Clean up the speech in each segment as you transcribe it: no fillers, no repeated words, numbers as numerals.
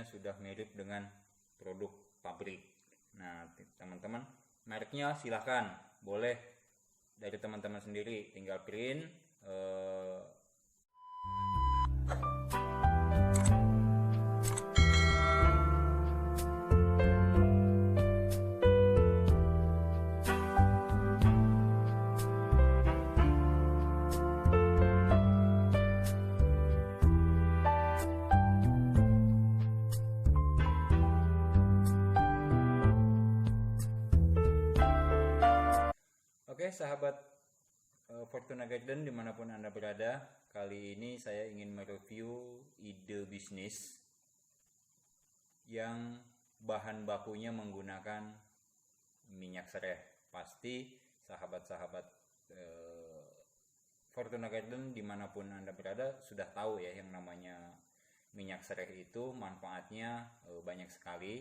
sudah mirip dengan produk pabrik. Nah, teman-teman, mereknya silahkan, boleh dari teman-teman sendiri, tinggal print. Oke, sahabat Fortuna Garden dimanapun Anda berada, kali ini saya ingin mereview ide bisnis yang bahan bakunya menggunakan minyak sereh. Pasti sahabat-sahabat Fortuna Garden dimanapun Anda berada sudah tahu ya yang namanya minyak sereh itu manfaatnya banyak sekali.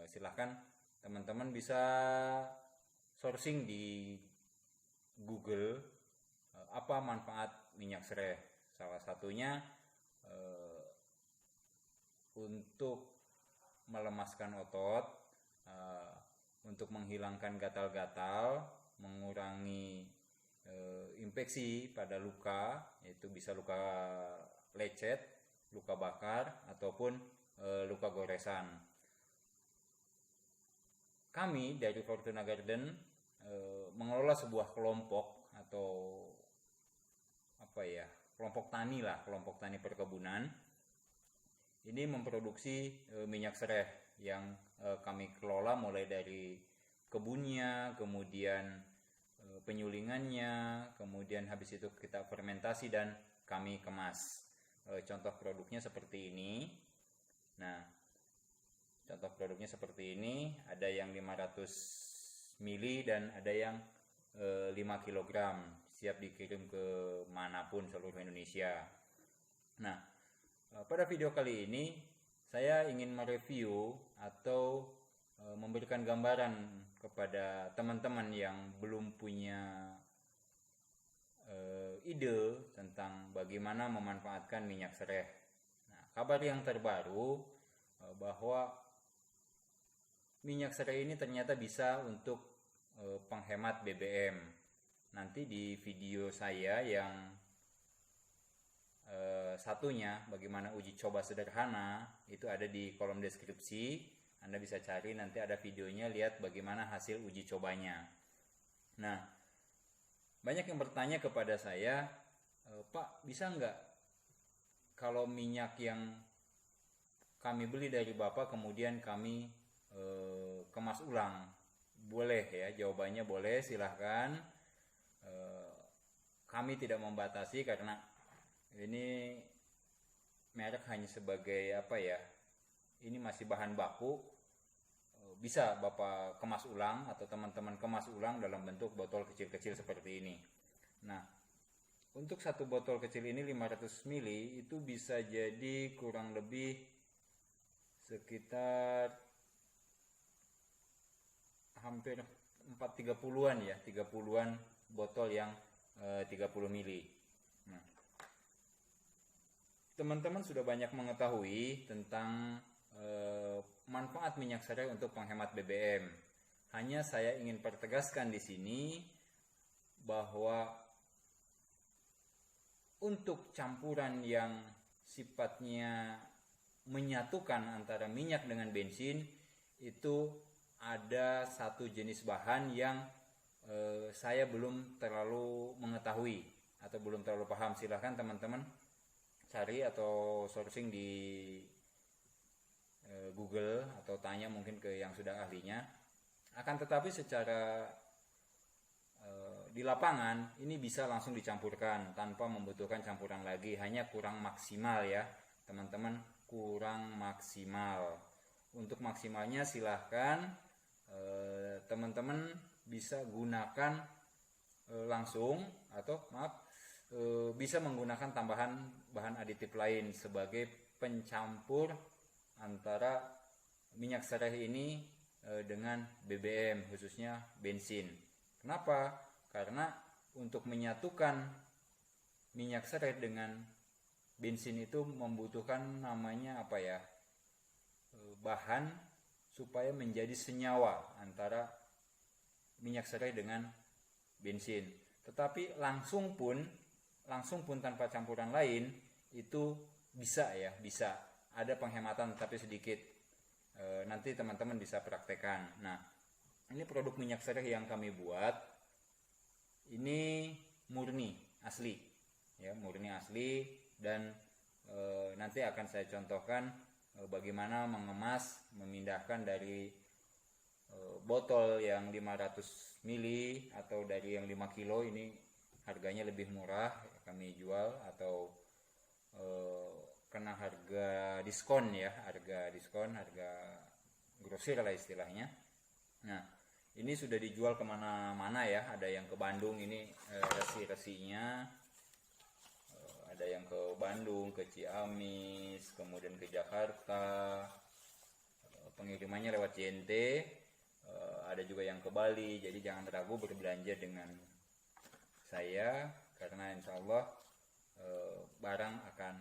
Silahkan teman-teman bisa sourcing di Google apa manfaat minyak sereh. Salah satunya untuk melemaskan otot, untuk menghilangkan gatal-gatal, mengurangi infeksi pada luka, yaitu bisa luka lecet, luka bakar, ataupun luka goresan. Kami dari Fortuna Garden mengelola sebuah kelompok atau kelompok tani lah, kelompok tani perkebunan. Ini memproduksi minyak sereh yang kami kelola mulai dari kebunnya, kemudian penyulingannya, kemudian habis itu kita fermentasi dan kami kemas. Contoh produknya seperti ini. Nah, contoh produknya seperti ini, ada yang 500 mili dan ada yang 5 kg, siap dikirim ke manapun seluruh Indonesia. Nah, pada video kali ini saya ingin mereview atau memberikan gambaran kepada teman-teman yang belum punya ide tentang bagaimana memanfaatkan minyak sereh. Nah, kabar yang terbaru bahwa minyak sereh ini ternyata bisa untuk penghemat BBM. Nanti di video saya yang satunya, bagaimana uji coba sederhana, itu ada di kolom deskripsi. Anda bisa cari, nanti ada videonya, lihat bagaimana hasil uji cobanya. Nah, banyak yang bertanya kepada saya, Pak, bisa nggak kalau minyak yang kami beli dari Bapak kemudian kami kemas ulang? Boleh ya, jawabannya boleh, silahkan. Kami tidak membatasi karena ini merek hanya sebagai ini masih bahan baku, bisa Bapak kemas ulang atau teman-teman kemas ulang dalam bentuk botol kecil-kecil seperti ini. Nah, untuk satu botol kecil ini 500 mili itu bisa jadi kurang lebih sekitar hampir 30-an ya, 30-an botol yang 30 mili. Nah, teman-teman sudah banyak mengetahui tentang manfaat minyak sereh untuk penghemat BBM. Hanya saya ingin pertegaskan di sini bahwa untuk campuran yang sifatnya menyatukan antara minyak dengan bensin, itu ada satu jenis bahan yang saya belum terlalu mengetahui atau belum terlalu paham. Silahkan teman-teman cari atau sourcing di Google atau tanya mungkin ke yang sudah ahlinya. Akan tetapi secara di lapangan ini bisa langsung dicampurkan tanpa membutuhkan campuran lagi, hanya kurang maksimal ya teman-teman, kurang maksimal. Untuk maksimalnya silahkan teman-teman bisa gunakan langsung atau bisa menggunakan tambahan bahan aditif lain sebagai pencampur antara minyak sereh ini dengan BBM, khususnya bensin. Kenapa? Karena untuk menyatukan minyak sereh dengan bensin itu membutuhkan namanya bahan supaya menjadi senyawa antara minyak serai dengan bensin. Tetapi langsung pun tanpa campuran lain itu bisa ada penghematan tapi sedikit. Nanti teman-teman bisa praktekkan. Nah, ini produk minyak serai yang kami buat ini murni asli dan nanti akan saya contohkan bagaimana mengemas, memindahkan dari botol yang 500 ml atau dari yang 5 kilo, ini harganya lebih murah kami jual, atau kena harga diskon harga grosir lah istilahnya. Nah, ini sudah dijual kemana-mana ya, ada yang ke Bandung, ini resi-resinya ada yang ke Bandung, ke Ciamis, kemudian ke Jakarta, pengirimannya lewat JNT, ada juga yang ke Bali. Jadi jangan ragu berbelanja dengan saya, karena insya Allah barang akan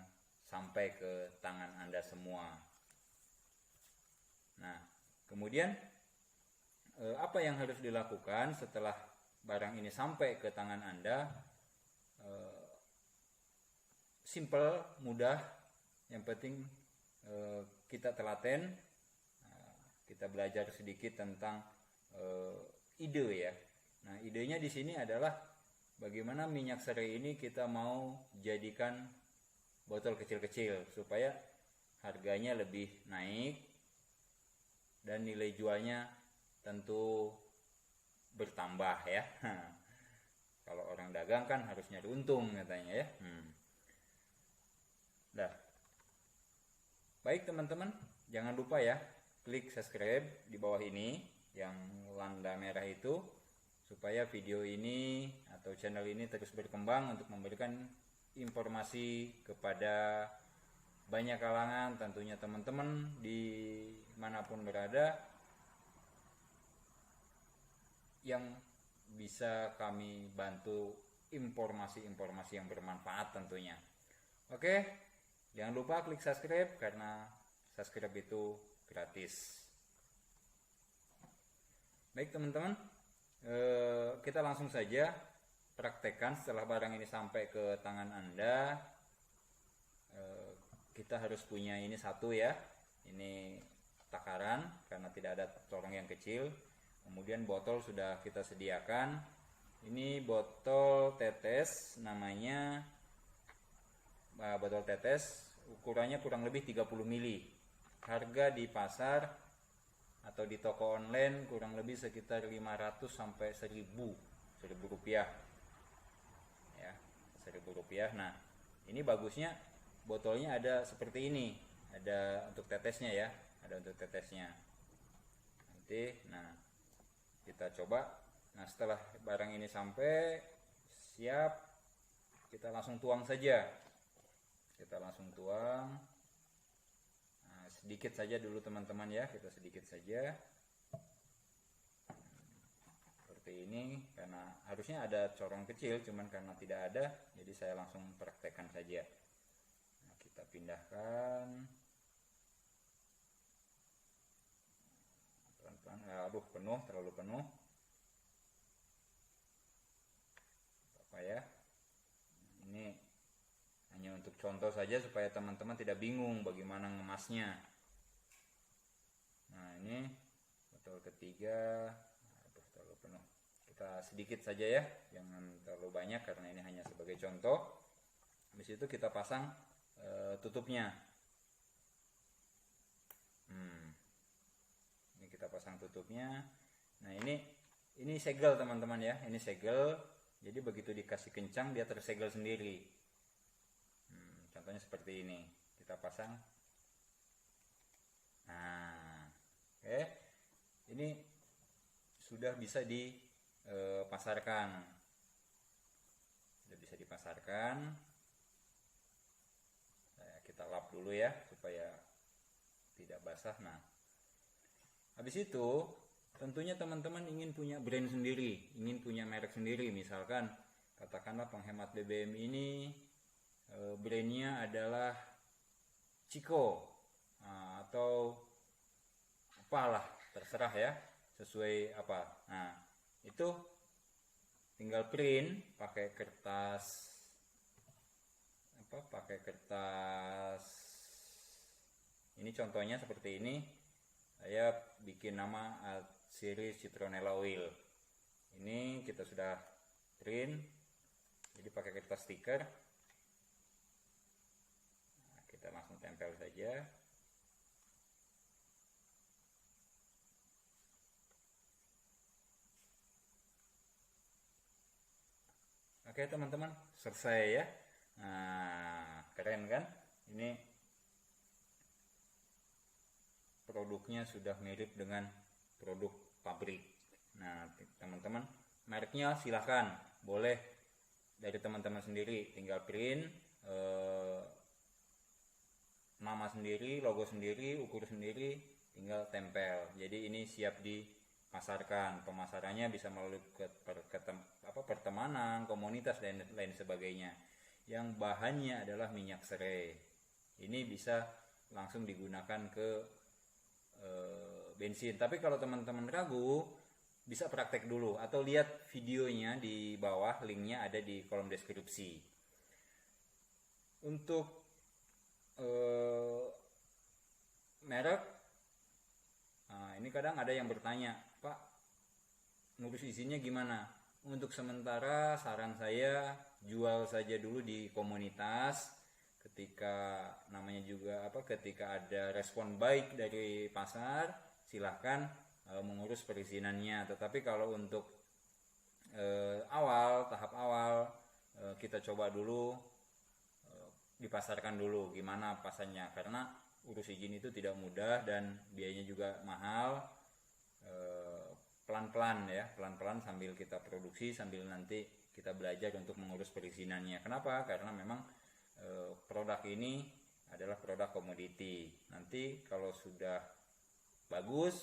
sampai ke tangan Anda semua. Nah, kemudian apa yang harus dilakukan setelah barang ini sampai ke tangan Anda? Simple, mudah, yang penting kita telaten, kita belajar sedikit tentang ide ya. Nah, idenya di sini adalah bagaimana minyak serai ini kita mau jadikan botol kecil-kecil supaya harganya lebih naik dan nilai jualnya tentu bertambah ya. Kalau orang dagang kan harus nyari untung katanya ya. Dah. Baik teman-teman, jangan lupa ya klik subscribe di bawah ini yang tanda merah itu, supaya video ini atau channel ini terus berkembang untuk memberikan informasi kepada banyak kalangan, tentunya teman-teman di manapun berada yang bisa kami bantu informasi-informasi yang bermanfaat tentunya. Oke, jangan lupa klik subscribe karena subscribe itu gratis. Baik teman-teman, kita langsung saja praktekkan. Setelah barang ini sampai ke tangan Anda, kita harus punya ini satu ya, ini takaran karena tidak ada corong yang kecil. Kemudian botol sudah kita sediakan, ini botol tetes, namanya botol tetes, ukurannya kurang lebih 30 ml. Harga di pasar atau di toko online kurang lebih sekitar 500 sampai 1000 rupiah ya, 1000 rupiah. Nah, ini bagusnya botolnya ada seperti ini, ada untuk tetesnya ya, ada untuk tetesnya nanti. Nah, kita coba. Nah, setelah barang ini sampai siap, kita langsung tuang saja. Kita langsung tuang. Nah, sedikit saja dulu teman-teman ya, kita sedikit saja seperti ini, karena harusnya ada corong kecil, cuman karena tidak ada jadi saya langsung praktekkan saja. Nah, kita pindahkan pelan-pelan. Aduh, penuh, terlalu penuh apa ya, ini hanya untuk contoh saja supaya teman-teman tidak bingung bagaimana ngemasnya. Nah, ini botol ketiga. Aduh, terlalu penuh, kita sedikit saja ya, jangan terlalu banyak karena ini hanya sebagai contoh. Habis itu kita pasang tutupnya. Ini kita pasang tutupnya. Nah, ini segel teman-teman ya, ini segel. Jadi begitu dikasih kencang dia tersegel sendiri. Contohnya seperti ini, kita pasang. Nah, oke, ini sudah bisa dipasarkan. Sudah bisa dipasarkan. Nah, kita lap dulu ya supaya tidak basah. Nah, habis itu tentunya teman-teman ingin punya brand sendiri, ingin punya merek sendiri. Misalkan katakanlah penghemat BBM ini brandnya adalah Ciko, atau apalah, terserah ya, sesuai apa. Nah itu tinggal print pakai kertas ini, contohnya seperti ini. Saya bikin nama series citronella oil. Ini kita sudah print, jadi pakai kertas stiker. Nah, kita langsung tempel saja. Oke teman-teman, selesai ya. Nah, keren kan? Ini produknya sudah mirip dengan produk pabrik. Nah, teman-teman, mereknya silahkan, boleh dari teman-teman sendiri, tinggal print nama sendiri, logo sendiri, ukur sendiri, tinggal tempel. Jadi ini siap dipasarkan. Pemasarannya bisa melalui pertemanan, komunitas dan lain sebagainya. Yang bahannya adalah minyak serai. Ini bisa langsung digunakan ke bensin. Tapi kalau teman-teman ragu, bisa praktek dulu atau lihat videonya di bawah, linknya ada di kolom deskripsi. Untuk merek, nah, ini kadang ada yang bertanya, Pak, ngurus izinnya gimana? Untuk sementara saran saya jual saja dulu di komunitas. Ketika ketika ada respon baik dari pasar, silahkan mengurus perizinannya. Tetapi kalau untuk tahap awal, kita coba dulu dipasarkan dulu gimana pasarnya, karena urus izin itu tidak mudah dan biayanya juga mahal. Pelan-pelan sambil kita produksi, sambil nanti kita belajar untuk mengurus perizinannya. Kenapa? Karena memang produk ini adalah produk komoditi. Nanti kalau sudah bagus,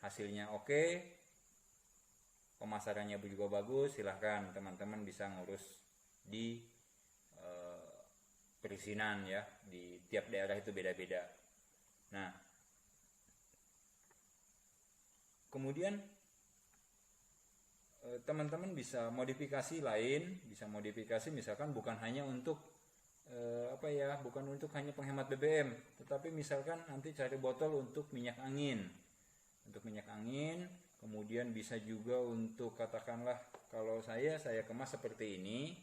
hasilnya oke, pemasarannya juga bagus, silahkan teman-teman bisa ngurus di perizinan ya. Di tiap daerah itu beda-beda. Nah, kemudian teman-teman bisa modifikasi lain, misalkan bukan hanya untuk bukan untuk hanya penghemat BBM, tetapi misalkan nanti cari botol untuk minyak angin. Kemudian bisa juga untuk, katakanlah kalau saya kemas seperti ini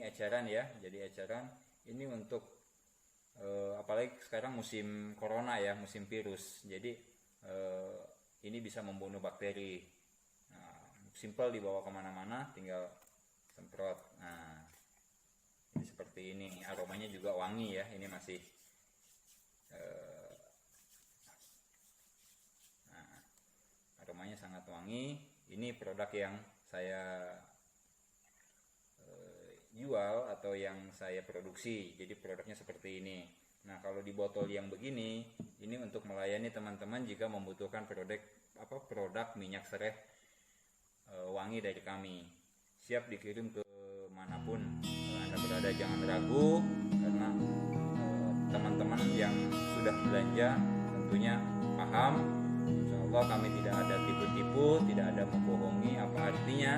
eceran ya, jadi eceran ini untuk apalagi sekarang musim corona ya, musim virus, jadi ini bisa membunuh bakteri. Nah, simple, dibawa kemana-mana, tinggal semprot. Nah, ini seperti ini, aromanya juga wangi ya, ini masih aromanya sangat wangi. Ini produk yang saya jual atau yang saya produksi, jadi produknya seperti ini. Nah, kalau di botol yang begini, ini untuk melayani teman-teman jika membutuhkan produk minyak serai wangi dari kami. Siap dikirim ke manapun Anda berada. Jangan ragu, karena teman-teman yang sudah belanja tentunya paham. Insya Allah kami tidak ada tipu-tipu, tidak ada membohongi. Apa artinya?